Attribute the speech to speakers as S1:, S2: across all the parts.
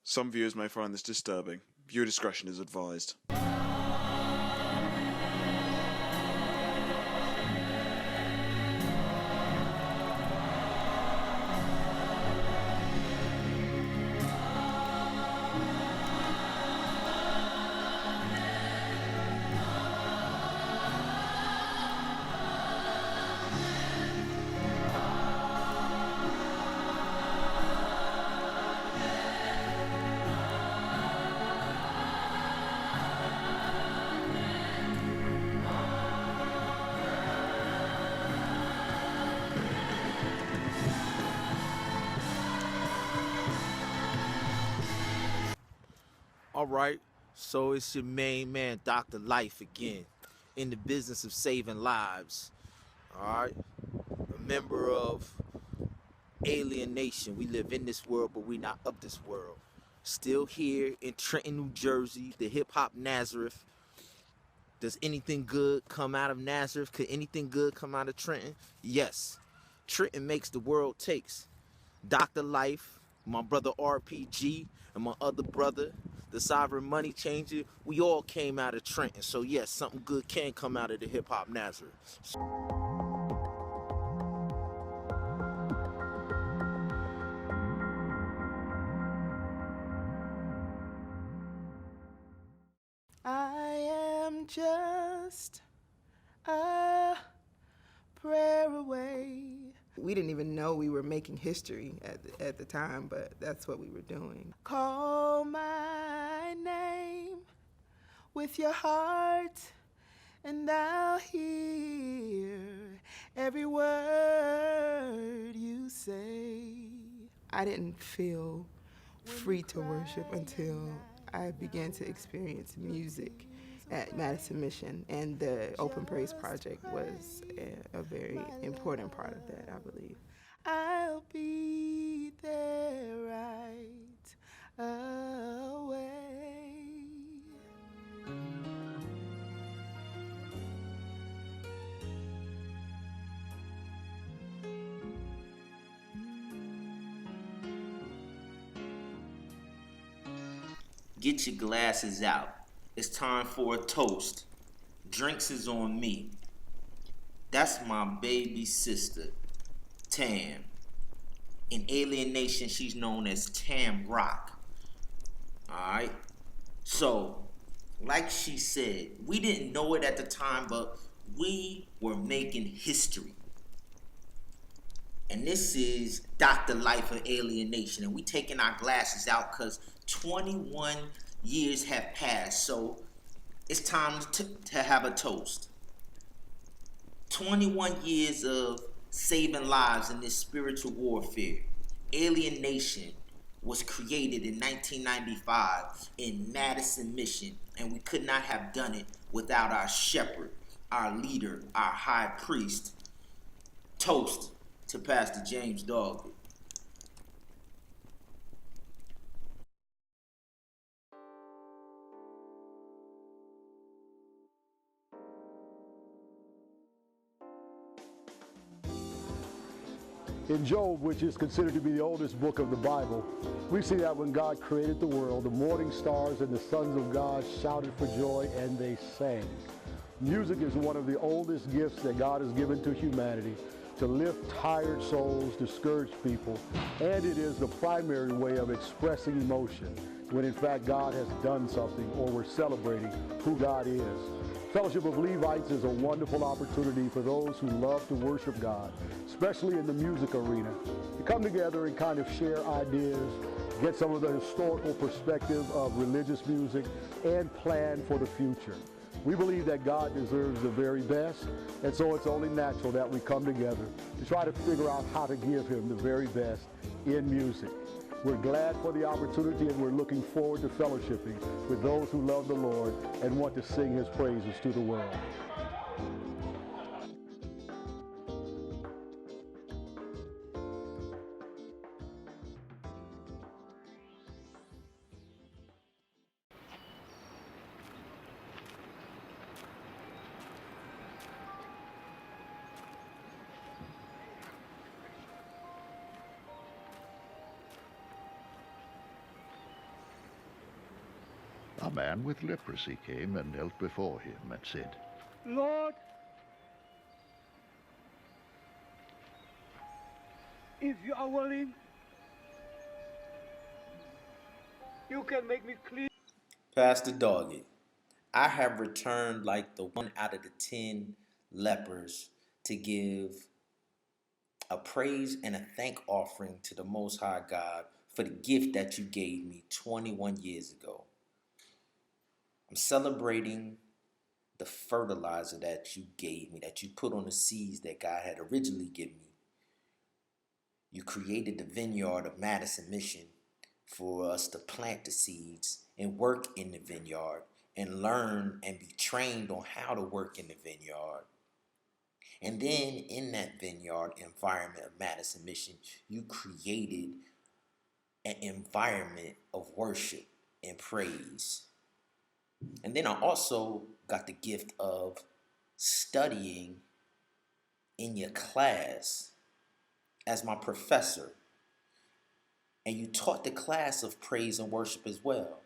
S1: Some viewers may find this disturbing. Viewer discretion is advised.
S2: All right, so it's your main man, Dr. Life again, in the business of saving lives. All right, a member of Alien Nation. We live in this world, but we not of this world. Still here in Trenton, New Jersey, the hip hop Nazareth. Does anything good come out of Nazareth? Could anything good come out of Trenton? Yes. Trenton makes the world takes. Dr. Life, my brother RPG, and my other brother, the Sovereign Money Changer, we all came out of Trenton. So yes, something good can come out of the hip hop Nazareth.
S3: I am just a prayer away. We didn't even know we were making history at the time, but that's what we were doing. Call my name with your heart, and I'll hear every word you say. I didn't feel free to worship until I began to experience music at Madison Mission, and the Open Praise Project was a very important part of that, I believe. I'll be there right away.
S2: Get your glasses out. It's time for a toast. Drinks is on me. That's my baby sister, Tam. In Alien Nation, she's known as Tam Rock. Alright? So, like she said, we didn't know it at the time, but we were making history. And this is Dr. Life of Alien Nation. And we taking our glasses out because 21 years have passed. So it's time to have a toast. 21 years of saving lives in this spiritual warfare. Alien Nation was created in 1995 in Madison, Mission. And we could not have done it without our shepherd, our leader, our high priest. Toast to Pastor James Doggett.
S4: In Job, which is considered to be the oldest book of the Bible, we see that when God created the world, the morning stars and the sons of God shouted for joy and they sang. Music is one of the oldest gifts that God has given to humanity to lift tired souls, discourage people, and it is the primary way of expressing emotion when in fact God has done something or we're celebrating who God is. Fellowship of Levites is a wonderful opportunity for those who love to worship God, especially in the music arena, to come together and kind of share ideas, get some of the historical perspective of religious music, and plan for the future. We believe that God deserves the very best, and so it's only natural that we come together to try to figure out how to give him the very best in music. We're glad for the opportunity, and we're looking forward to fellowshipping with those who love the Lord and want to sing his praises to the world.
S5: A man with leprosy came and knelt before him and said,
S6: Lord, if you are willing, you can make me clean.
S2: Pastor Doggett, I have returned like the 1 out of the 10 lepers to give a praise and a thank offering to the Most High God for the gift that you gave me 21 years ago. I'm celebrating the fertilizer that you gave me, that you put on the seeds that God had originally given me. You created the vineyard of Madison Mission for us to plant the seeds and work in the vineyard and learn and be trained on how to work in the vineyard. And then in that vineyard environment of Madison Mission, you created an environment of worship and praise. And then I also got the gift of studying in your class as my professor. And you taught the class of praise and worship as well.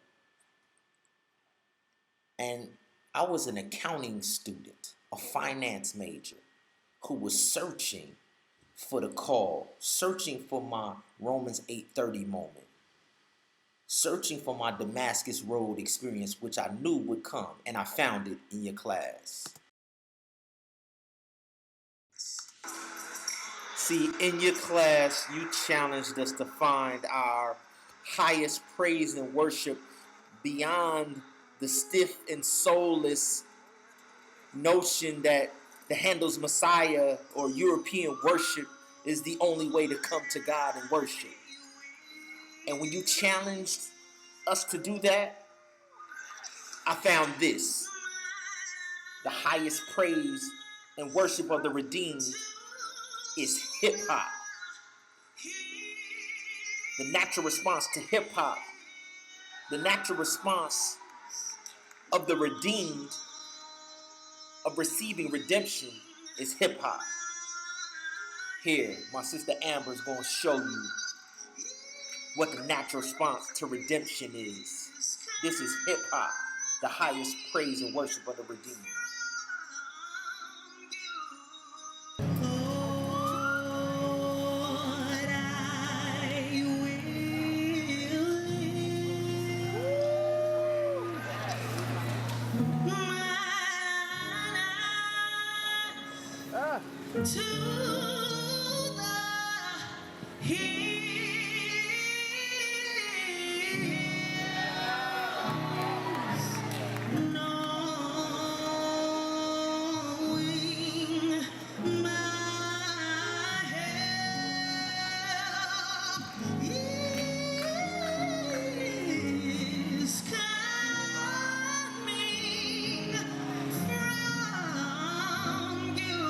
S2: And I was an accounting student, a finance major, who was searching for the call, searching for my Romans 8:30 moment, searching for my Damascus Road experience, which I knew would come, and I found it in your class. See, in your class, you challenged us to find our highest praise and worship beyond the stiff and soulless notion that the Handel's Messiah or European worship is the only way to come to God and worship. And when you challenged us to do that, I found this. The highest praise and worship of the redeemed is hip hop. The natural response to hip hop, the natural response of the redeemed, of receiving redemption, is hip hop. Here, my sister Amber is going to show you what the natural response to redemption is. This is hip hop, the highest praise and worship of the redeemed.
S7: To the hills, knowing my help is coming from you.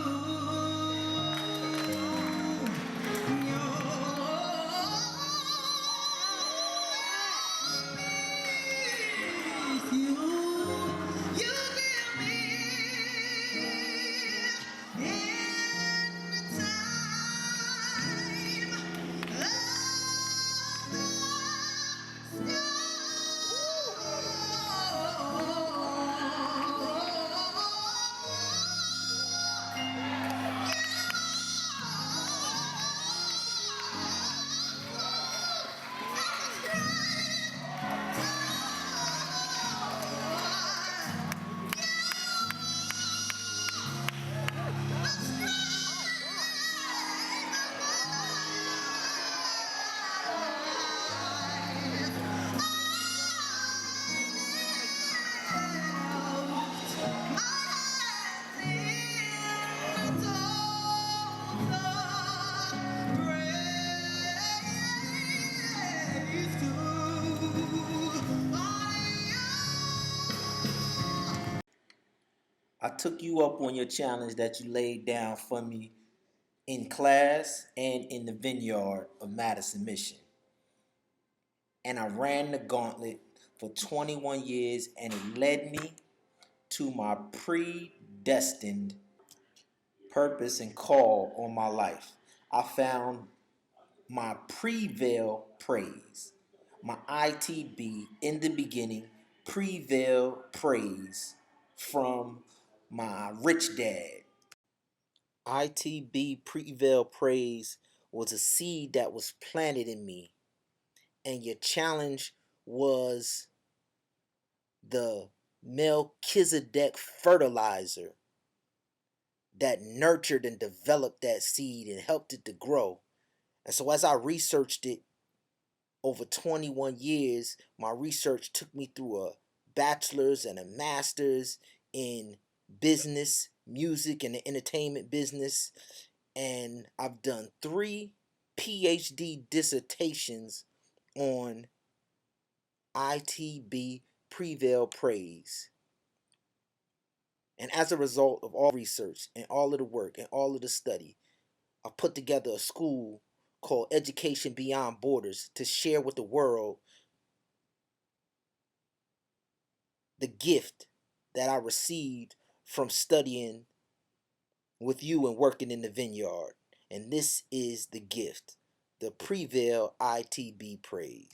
S2: I took you up on your challenge that you laid down for me in class and in the vineyard of Madison Mission. And I ran the gauntlet for 21 years, and it led me to my predestined purpose and call on my life. I found my prevail praise, my ITB in the beginning Prevail Praise from my rich dad. ITB Prevail Praise was a seed that was planted in me, and your challenge was the Melchizedek fertilizer that nurtured and developed that seed and helped it to grow. And so as I researched it over 21 years, my research took me through a bachelor's and a master's in business, music, and the entertainment business. And I've done 3 PhD dissertations on ITB Prevail Praise. And as a result of all research and all of the work and all of the study, I put together a school called Education Beyond Borders to share with the world the gift that I received from studying with you and working in the vineyard. And this is the gift, the Prevail ITB Praise.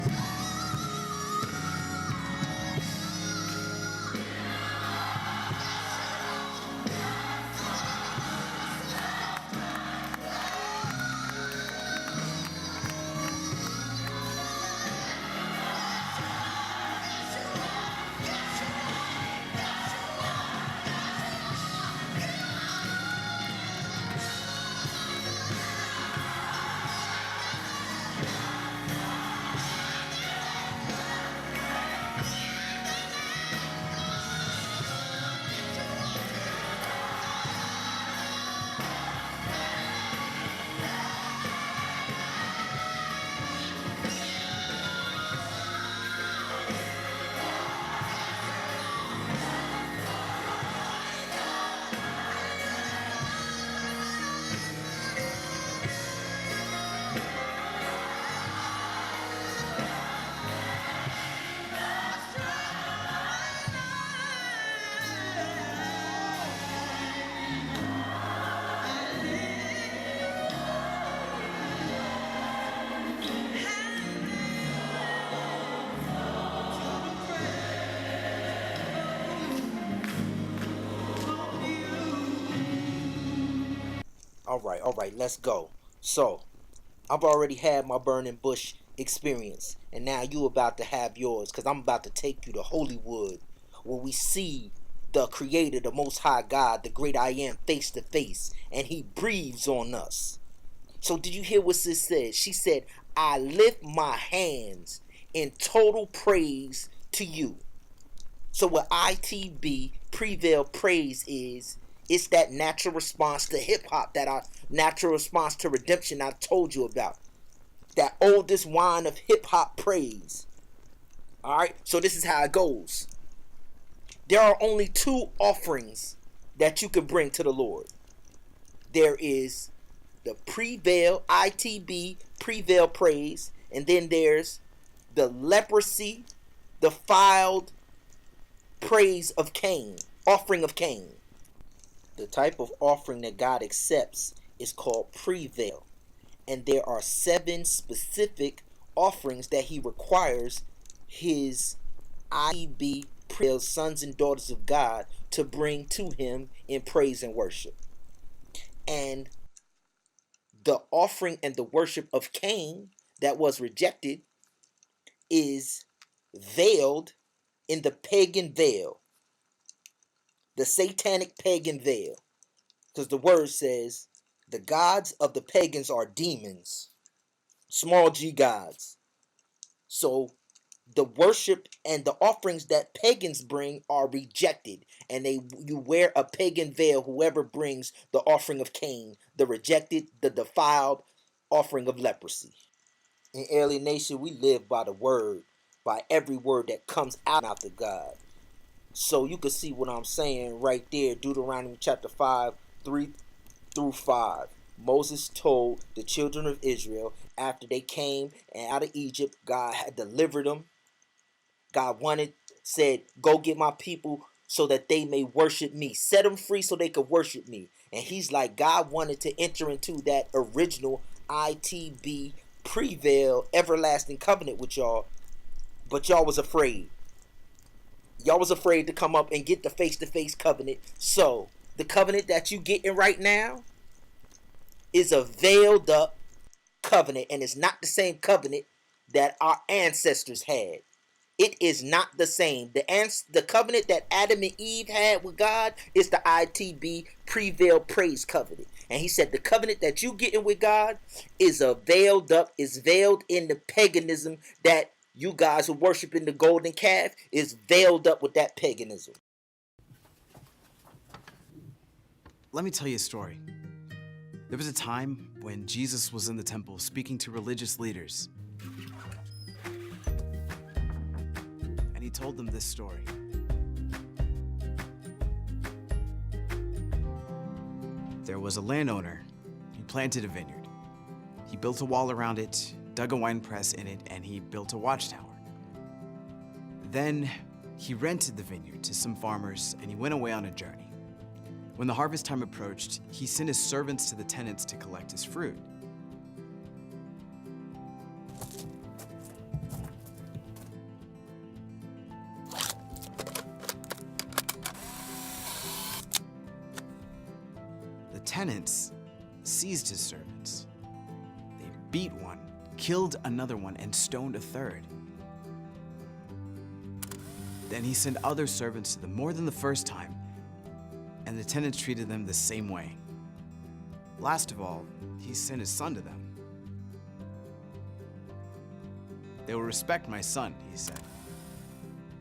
S2: All right, let's go. So, I've already had my burning bush experience, and now you about to have yours, because I'm about to take you to Hollywood, where we see the Creator, the Most High God, the Great I Am, face to face, and He breathes on us. So did you hear what sis said? She said, I lift my hands in total praise to you. So what ITB Prevail Praise is, it's that natural response to hip-hop, that our natural response to redemption I told you about. That oldest wine of hip-hop praise. Alright, so this is how it goes. There are only 2 offerings that you can bring to the Lord. There is the Prevail, ITB Prevail Praise, and then there's the leprosy, defiled praise of Cain, offering of Cain. The type of offering that God accepts is called Prevail. And there are 7 specific offerings that He requires His ITB Prevail sons and daughters of God to bring to Him in praise and worship. And the offering and the worship of Cain that was rejected is veiled in the pagan veil, the satanic pagan veil, because the word says the gods of the pagans are demons, small g gods. So the worship and the offerings that pagans bring are rejected, and you wear a pagan veil, whoever brings the offering of Cain, the rejected, the defiled offering of leprosy. In Alien Nation, we live by the word, by every word that comes out of God. So you can see what I'm saying right there. Deuteronomy chapter 5, 3 through 5. Moses told the children of Israel after they came out of Egypt, God had delivered them. God said, go get my people so that they may worship me. Set them free so they could worship me. And he's like, God wanted to enter into that original ITB Prevail everlasting covenant with y'all, but y'all was afraid. Y'all was afraid to come up and get the face-to-face covenant. So, the covenant that you getting right now is a veiled up covenant, and it's not the same covenant that our ancestors had. It is not the same. The covenant that Adam and Eve had with God is the ITB pre-veil praise covenant. And he said the covenant that you getting with God is veiled up, is veiled in the paganism that you guys are worshiping the golden calf, is veiled up with that paganism.
S8: Let me tell you a story. There was a time when Jesus was in the temple speaking to religious leaders. And he told them this story. There was a landowner who planted a vineyard. He built a wall around it, dug a wine press in it, and he built a watchtower. Then he rented the vineyard to some farmers and he went away on a journey. When the harvest time approached, he sent his servants to the tenants to collect his fruit. The tenants seized his servants. They beat one, killed another one, and stoned a third. Then he sent other servants to them more than the first time, and the tenants treated them the same way. Last of all, he sent his son to them. They will respect my son, he said.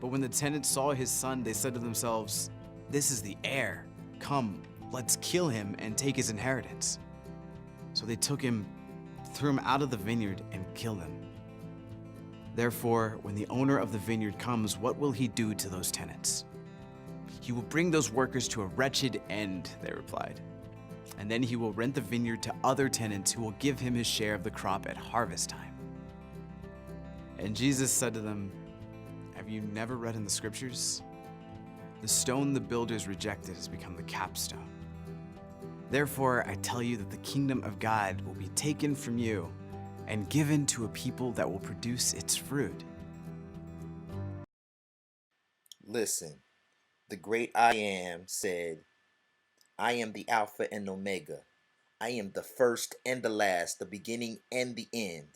S8: But when the tenants saw his son, they said to themselves, "This is the heir. Come, let's kill him and take his inheritance." So they took him, threw him out of the vineyard, and killed him. Therefore, when the owner of the vineyard comes, what will he do to those tenants? "He will bring those workers to a wretched end," they replied. "And then he will rent the vineyard to other tenants who will give him his share of the crop at harvest time." And Jesus said to them, "Have you never read in the scriptures? The stone the builders rejected has become the capstone. Therefore, I tell you that the kingdom of God will be taken from you and given to a people that will produce its fruit."
S2: Listen, the great I Am said, "I am the Alpha and Omega. I am the first and the last, the beginning and the end."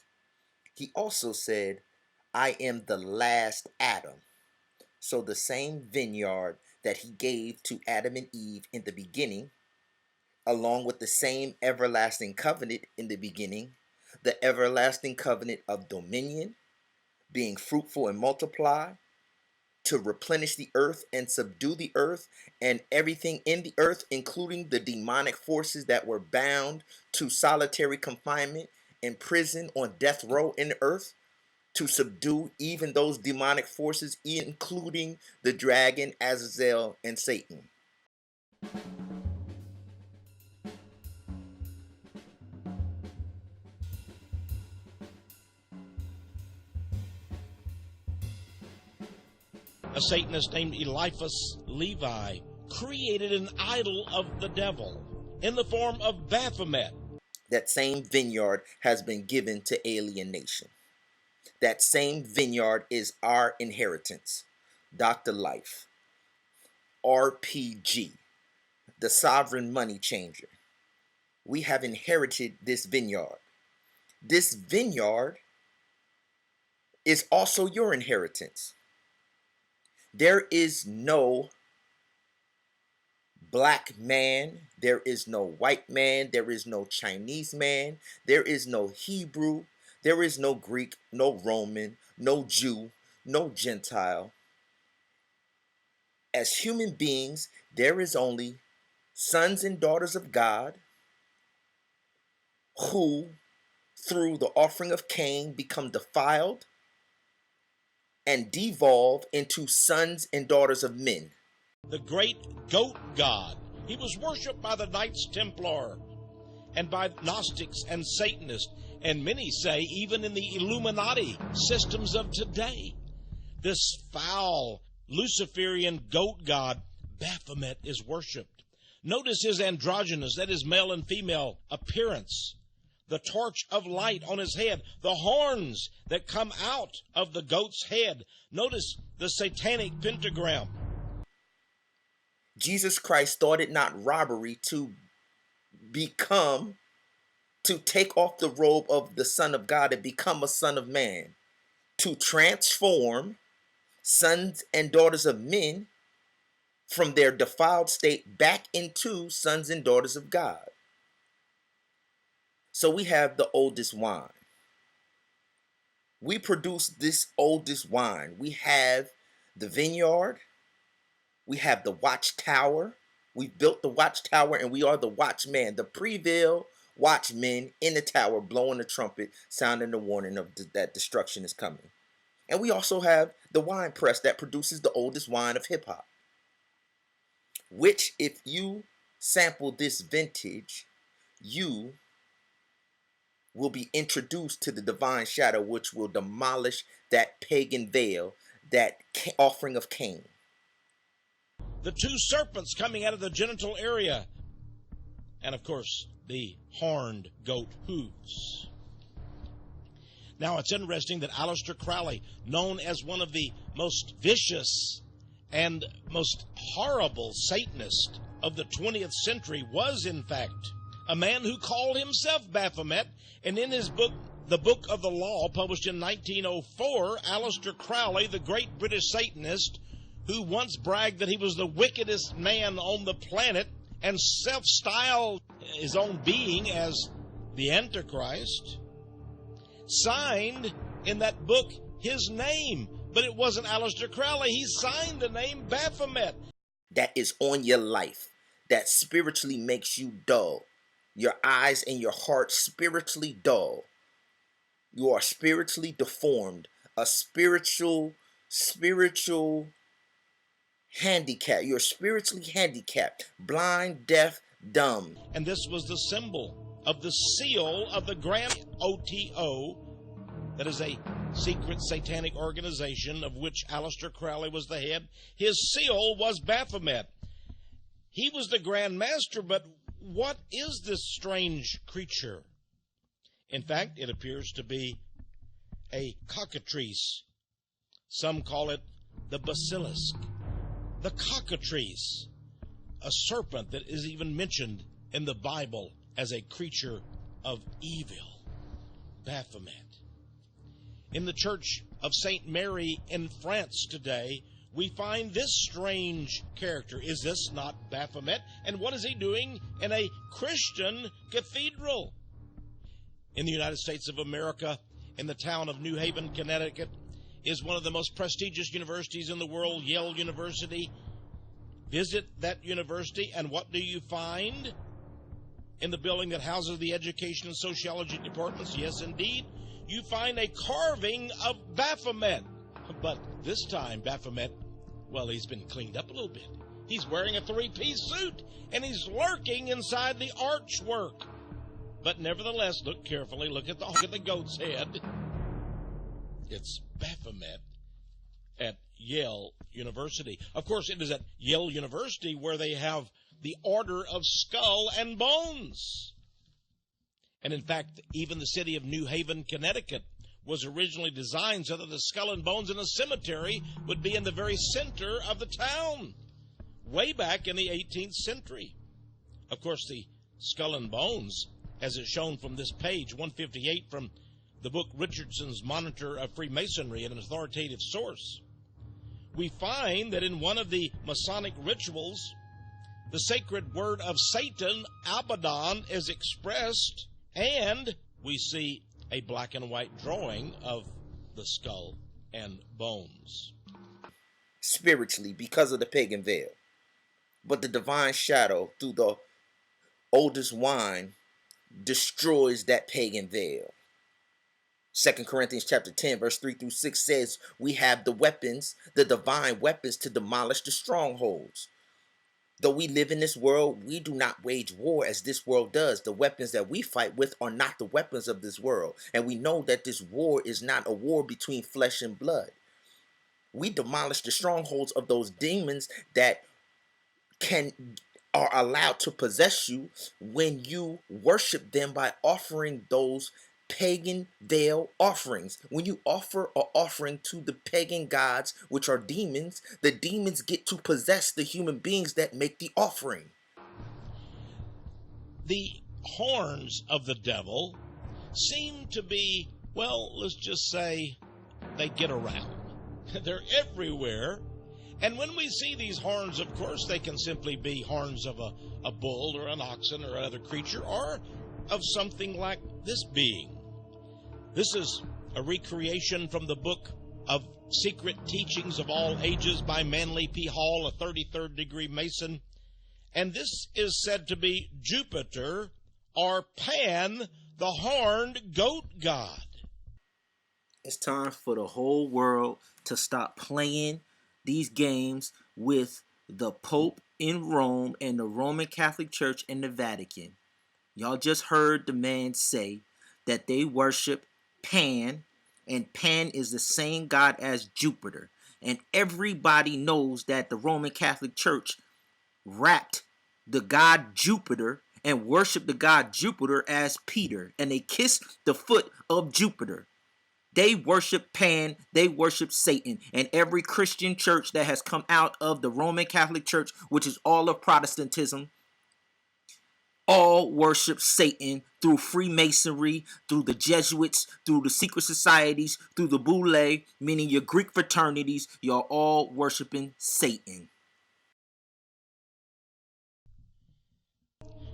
S2: He also said, "I am the last Adam." So the same vineyard that he gave to Adam and Eve in the beginning, along with the same everlasting covenant in the beginning, the everlasting covenant of dominion, being fruitful and multiply, to replenish the earth and subdue the earth and everything in the earth, including the demonic forces that were bound to solitary confinement in prison on death row in the earth, to subdue even those demonic forces, including the dragon, Azazel, and Satan.
S9: A Satanist named Eliphas Levi created an idol of the devil in the form of Baphomet.
S2: That same vineyard has been given to alienation. That same vineyard is our inheritance. Dr. Life, RPG, the sovereign money changer. We have inherited this vineyard. This vineyard is also your inheritance. There is no black man, there is no white man, there is no Chinese man, there is no Hebrew, there is no Greek, no Roman, no Jew, no Gentile. As human beings, there is only sons and daughters of God who, through the offering of Cain, become defiled and devolve into sons and daughters of men.
S9: The great goat god. He was worshipped by the Knights Templar and by Gnostics and Satanists, and many say even in the Illuminati systems of today. This foul Luciferian goat god, Baphomet, is worshipped. Notice his androgynous, that is male and female, appearance. The torch of light on his head, the horns that come out of the goat's head. Notice the satanic pentagram.
S2: Jesus Christ thought it not robbery to take off the robe of the Son of God and become a son of man, to transform sons and daughters of men from their defiled state back into sons and daughters of God. So we have the oldest wine. We produce this oldest wine. We have the vineyard. We have the watchtower. We've built the watchtower and we are the watchmen, the Prevail watchmen in the tower blowing the trumpet, sounding the warning of that destruction is coming. And we also have the wine press that produces the oldest wine of hip hop, which if you sample this vintage, you will be introduced to the divine shadow, which will demolish that pagan veil, that offering of Cain.
S9: The two serpents coming out of the genital area, and of course, the horned goat hooves. Now, it's interesting that Aleister Crowley, known as one of the most vicious and most horrible Satanists of the 20th century, was in fact a man who called himself Baphomet, and in his book, The Book of the Law, published in 1904, Aleister Crowley, the great British Satanist, who once bragged that he was the wickedest man on the planet and self-styled his own being as the Antichrist, signed in that book his name. But it wasn't Aleister Crowley. He signed the name Baphomet.
S2: That is on your life, that spiritually makes you dull. Your eyes and your heart spiritually dull. You are spiritually deformed, a spiritual handicap. You're spiritually handicapped, blind, deaf, dumb.
S9: And this was the symbol of the seal of the Grand OTO, that is a secret satanic organization of which Aleister Crowley was the head. His seal was Baphomet. He was the Grand Master, but what is this strange creature? In fact, it appears to be a cockatrice. Some call it the basilisk. The cockatrice, a serpent that is even mentioned in the Bible as a creature of evil. Baphomet. In the Church of St. Mary in France today, we find this strange character. Is this not Baphomet? And what is he doing in a Christian cathedral? In the United States of America, in the town of New Haven, Connecticut, is one of the most prestigious universities in the world, Yale University. Visit that university, and what do you find in the building that houses the education and sociology departments? Yes, indeed. You find a carving of Baphomet. But this time, Baphomet, well, he's been cleaned up a little bit. He's wearing a three-piece suit, and he's lurking inside the archwork. But nevertheless, look carefully. Look at the goat's head. It's Baphomet at Yale University. Of course, it is at Yale University where they have the Order of Skull and Bones. And in fact, even the city of New Haven, Connecticut, was originally designed so that the skull and bones in a cemetery would be in the very center of the town, way back in the 18th century. Of course, the skull and bones, as is shown from this page 158 from the book Richardson's Monitor of Freemasonry, an authoritative source, we find that in one of the Masonic rituals, the sacred word of Satan, Abaddon, is expressed, and we see a black and white drawing of the skull and bones.
S2: Spiritually, because of the pagan veil. But the divine shadow, through the oldest wine, destroys that pagan veil. 2 Corinthians chapter 10, verse 3 through 6 says, we have the weapons, the divine weapons to demolish the strongholds. Though we live in this world, we do not wage war as this world does. The weapons that we fight with are not the weapons of this world. And we know that this war is not a war between flesh and blood. We demolish the strongholds of those demons that are allowed to possess you when you worship them by offering those pagan veil offerings. When you offer an offering to the pagan gods, which are demons, the demons get to possess the human beings that make the offering.
S9: The horns of the devil seem to be, well, let's just say they get around. They're everywhere. And when we see these horns, of course, they can simply be horns of a bull or an oxen or another creature, or of something like this being. This is a recreation from the book of Secret Teachings of All Ages by Manly P. Hall, a 33rd degree Mason. And this is said to be Jupiter, or Pan, the horned goat god.
S2: It's time for the whole world to stop playing these games with the Pope in Rome and the Roman Catholic Church and the Vatican. Y'all just heard the man say that they worship Pan, and Pan is the same god as Jupiter. And everybody knows that the Roman Catholic Church wrapped the god Jupiter and worshiped the god Jupiter as Peter, and they kissed the foot of Jupiter. They worship Pan, they worship Satan, and every Christian church that has come out of the Roman Catholic Church, which is all of Protestantism, all worship Satan through Freemasonry, through the Jesuits, through the secret societies, through the Boule, meaning your Greek fraternities. You're all worshiping Satan.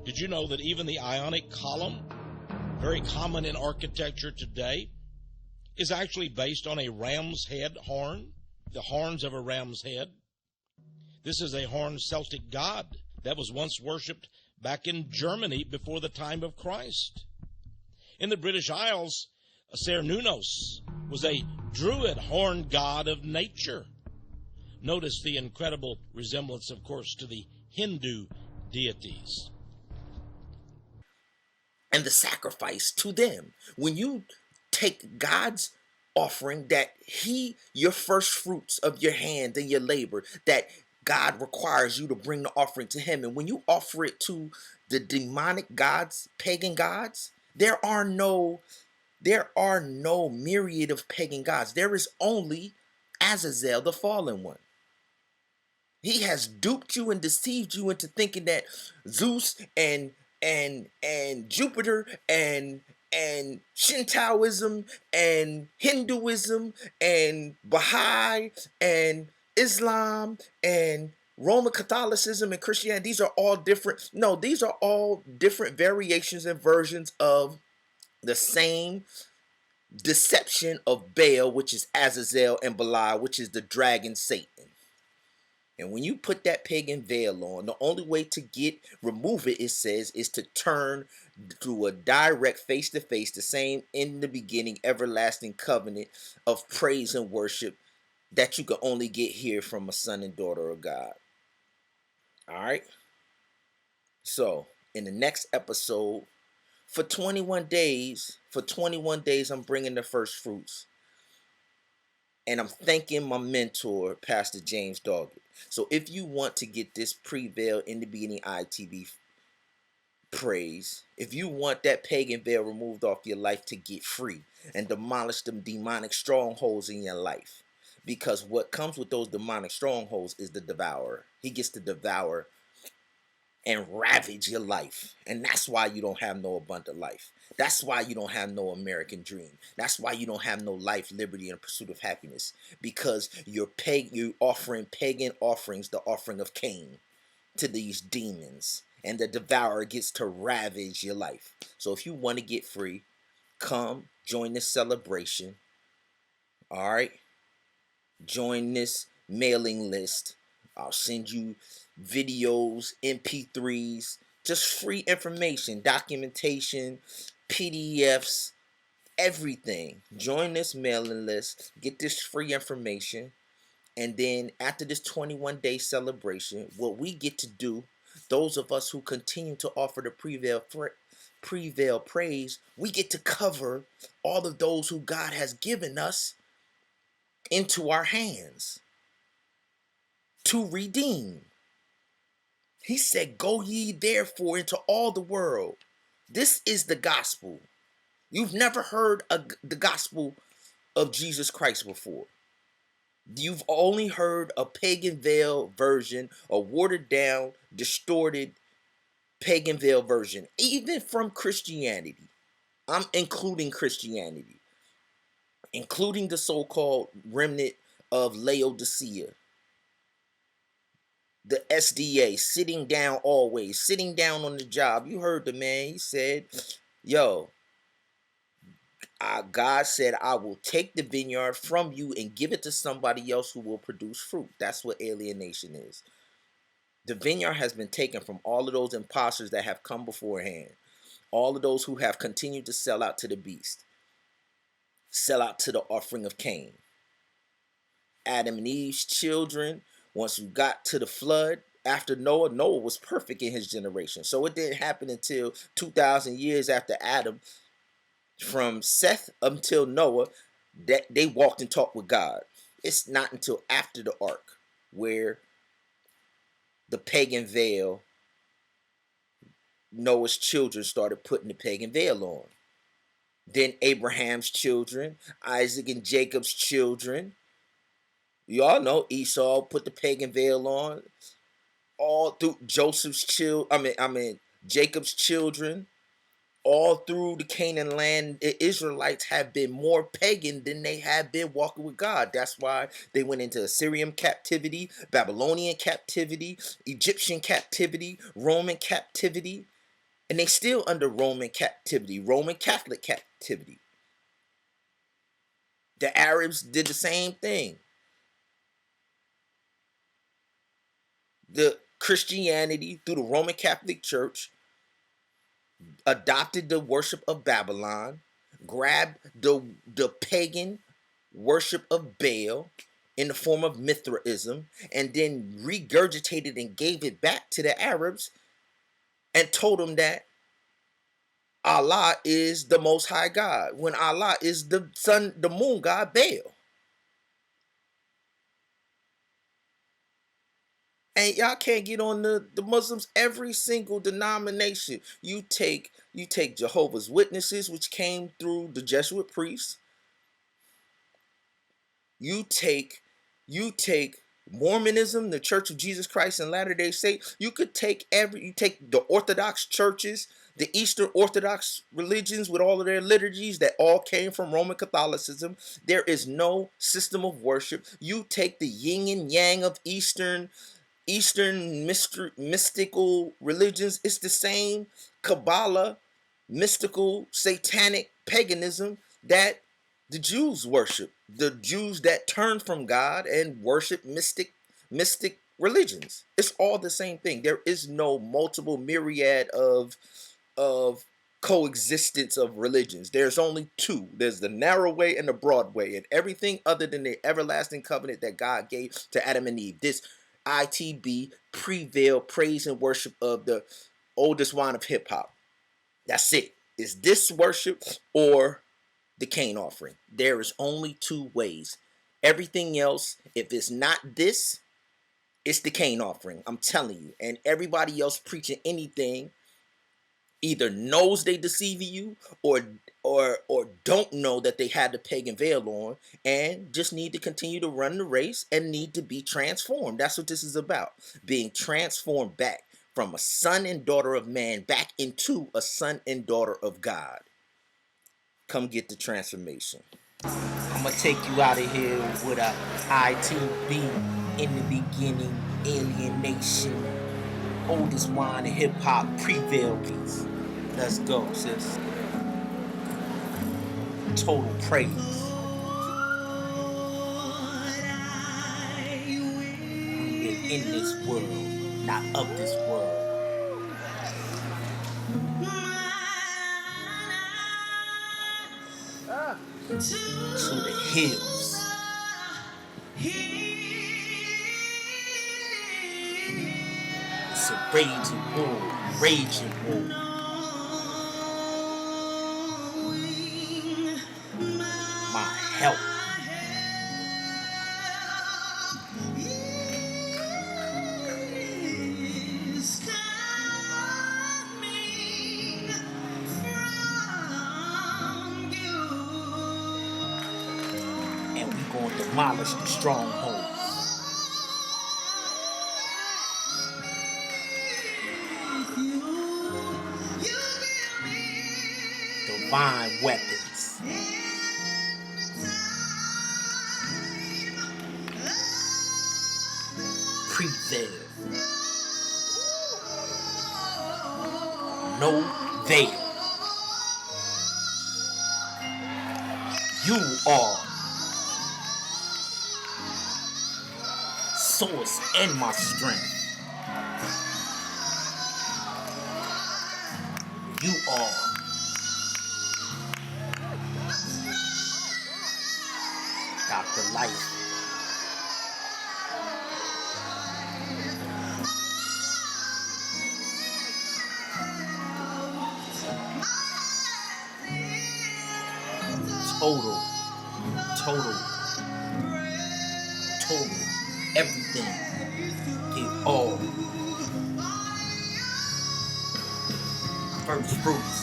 S9: Did you know that even the Ionic column, very common in architecture today, is actually based on a ram's head horn, the horns of a ram's head? This is a horned Celtic god that was once worshipped back in Germany before the time of Christ. In the British Isles, Cernunnos was a druid horned god of nature. Notice the incredible resemblance, of course, to the Hindu deities.
S2: And the sacrifice to them. When you take God's offering, that your first fruits of your hand and your labor, that God requires you to bring the offering to him. And when you offer it to the demonic gods, pagan gods, there are no myriad of pagan gods. There is only Azazel, the fallen one. He has duped you and deceived you into thinking that Zeus and Jupiter and Shintoism and Hinduism and Baha'i and Islam and Roman Catholicism and Christianity, these are all different. No, these are all different variations and versions of the same deception of Baal, which is Azazel, and Belial, which is the dragon Satan. And when you put that pagan veil on, the only way to remove it, it says, is to turn through a direct face-to-face, the same in the beginning, everlasting covenant of praise and worship that you can only get here from a son and daughter of God. All right? So, in the next episode, for 21 days, I'm bringing the first fruits. And I'm thanking my mentor, Pastor James Doggett. So if you want to get this pre-veil in the beginning ITV praise, if you want that pagan veil removed off your life to get free and demolish them demonic strongholds in your life, because what comes with those demonic strongholds is the devourer. He gets to devour and ravage your life. And that's why you don't have no abundant life. That's why you don't have no American dream. That's why you don't have no life, liberty, and pursuit of happiness. Because you're offering pagan offerings, the offering of Cain, to these demons. And the devourer gets to ravage your life. So if you want to get free, come join this celebration. All right? Join this mailing list. I'll send you videos, MP3s, just free information, documentation, PDFs, everything. Join this mailing list, get this free information, and then after this 21-day celebration, what we get to do, those of us who continue to offer the pre-veil praise, we get to cover all of those who God has given us into our hands to redeem. He said, go ye therefore into all the world. This is the gospel.
S10: You've never heard the gospel of Jesus Christ before. You've only heard a pagan veil version, a watered down, distorted pagan veil version, even from Christianity. I'm including Christianity, including the so-called remnant of Laodicea, the SDA, sitting down always, sitting down on the job. You heard the man, he said, yo, God said, I will take the vineyard from you and give it to somebody else who will produce fruit. That's what alienation is. The vineyard has been taken from all of those imposters that have come beforehand. All of those who have continued to sell out to the beast. Sell out to the offering of Cain. Adam and Eve's children, once you got to the flood, after Noah, Noah was perfect in his generation. So it didn't happen until 2,000 years after Adam, from Seth until Noah, that they walked and talked with God. It's not until after the ark where the pagan veil, Noah's children started putting the pagan veil on. Then Abraham's children, Isaac and Jacob's children. Y'all know Esau put the pagan veil on. All through Jacob's children. All through the Canaan land, the Israelites have been more pagan than they have been walking with God. That's why they went into Assyrian captivity, Babylonian captivity, Egyptian captivity, Roman captivity, and they still under Roman captivity, Roman Catholic captivity. The Arabs did the same thing. The Christianity through the Roman Catholic Church adopted the worship of Babylon, grabbed the pagan worship of Baal in the form of Mithraism, and then regurgitated and gave it back to the Arabs and told them that Allah is the most high God, when Allah is the sun, the moon god Baal. And y'all can't get on the Muslims. Every single denomination. You take Jehovah's Witnesses, which came through the Jesuit priests. You take Mormonism, the Church of Jesus Christ and Latter-day Saints. You take the Orthodox churches, the Eastern Orthodox religions with all of their liturgies that all came from Roman Catholicism. There is no system of worship. You take the yin and yang of Eastern mystical religions. It's the same Kabbalah, mystical, satanic paganism that the Jews worship. The Jews that turn from God and worship mystic religions. It's all the same thing. There is no multiple myriad of coexistence of religions. There's only two. There's the narrow way and the broad way, and everything other than the everlasting covenant that God gave to Adam and Eve. This ITB, prevail, praise and worship of the oldest wine of hip hop. That's it. Is this worship or the Cain offering? There is only two ways. Everything else, if it's not this, it's the Cain offering. I'm telling you. And everybody else preaching anything either knows they deceiving you or don't know that they had the pagan veil on and just need to continue to run the race and need to be transformed. That's what this is about. Being transformed back from a son and daughter of man back into a son and daughter of God. Come get the transformation. I'm going to take you out of here with a ITB, in the beginning, alienation, oldest wine and hip hop, prevail piece. Let's go, sis. Total praise. We live in this world, not of this world. To the hills. It's a raging war, raging war. My help. gonna demolish the strongholds. Divine weapons. Prevail. No veil. You are source and my strength. You are Dr. Life. Total, everything, give all. First fruits,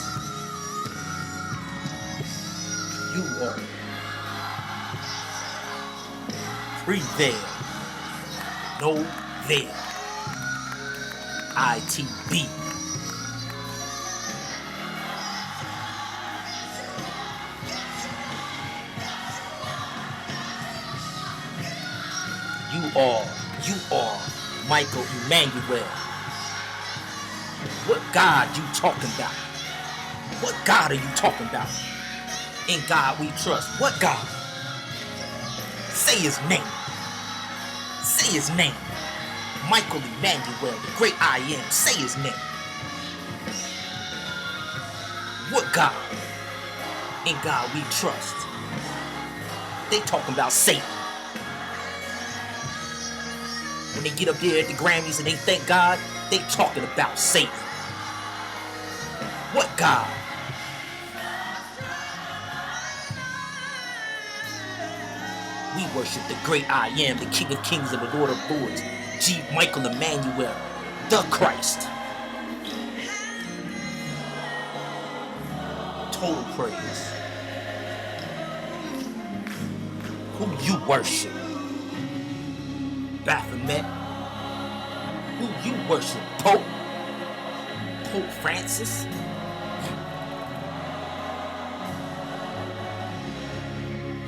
S10: you are. Prevail, no veil. ITB. You are Michael Emmanuel. What God you talking about? What God are you talking about? In God we trust. What God? Say his name. Say his name. Michael Emmanuel, the great I am. Say his name. What God? In God we trust. They talking about Satan. When they get up there at the Grammys and they thank God, they talking about Satan. What God? We worship the great I am, the King of Kings and the Lord of Lords, G. Michael Emmanuel, the Christ. Total praise. Who you worship? Baphomet. Who you worship? Pope Francis.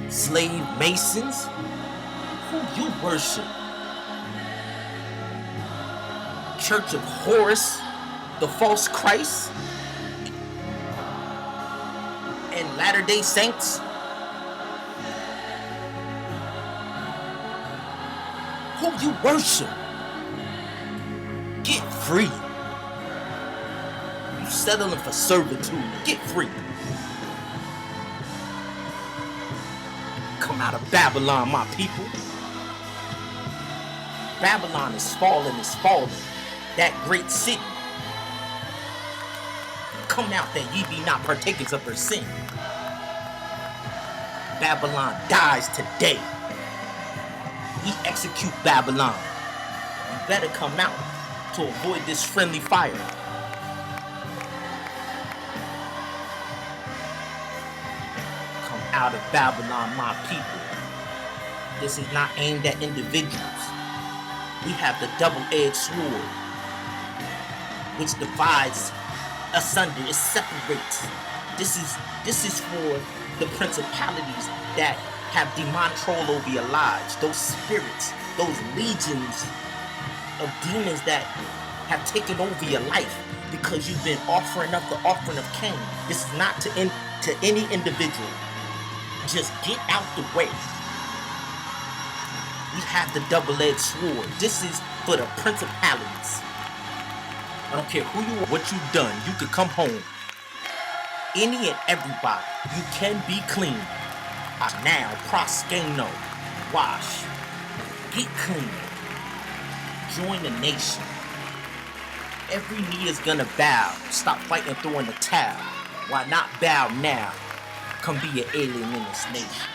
S10: Slave Masons. Who you worship? Church of Horus, the false Christ, and Latter-day Saints. Who you worship? Get free. You settling for servitude. Get free. Come out of Babylon, my people. Babylon is falling, that great city. Come out that ye be not partakers of her sin. Babylon dies today. We execute Babylon. You better come out to avoid this friendly fire. Come out of Babylon, my people. This is not aimed at individuals. We have the double-edged sword, which divides asunder, it separates. This is for the principalities that have demonic control over your lives, those spirits, those legions of demons that have taken over your life because you've been offering up the offering of Cain. This is not to any individual. Just get out the way. We have the double-edged sword. This is for the principalities. I don't care who you are, what you've done, you could come home. Any and everybody, you can be clean. Now, prosceno, wash, get clean, join the nation. Every knee is gonna bow. Stop fighting, throwing the towel. Why not bow now? Come be an alien in this nation.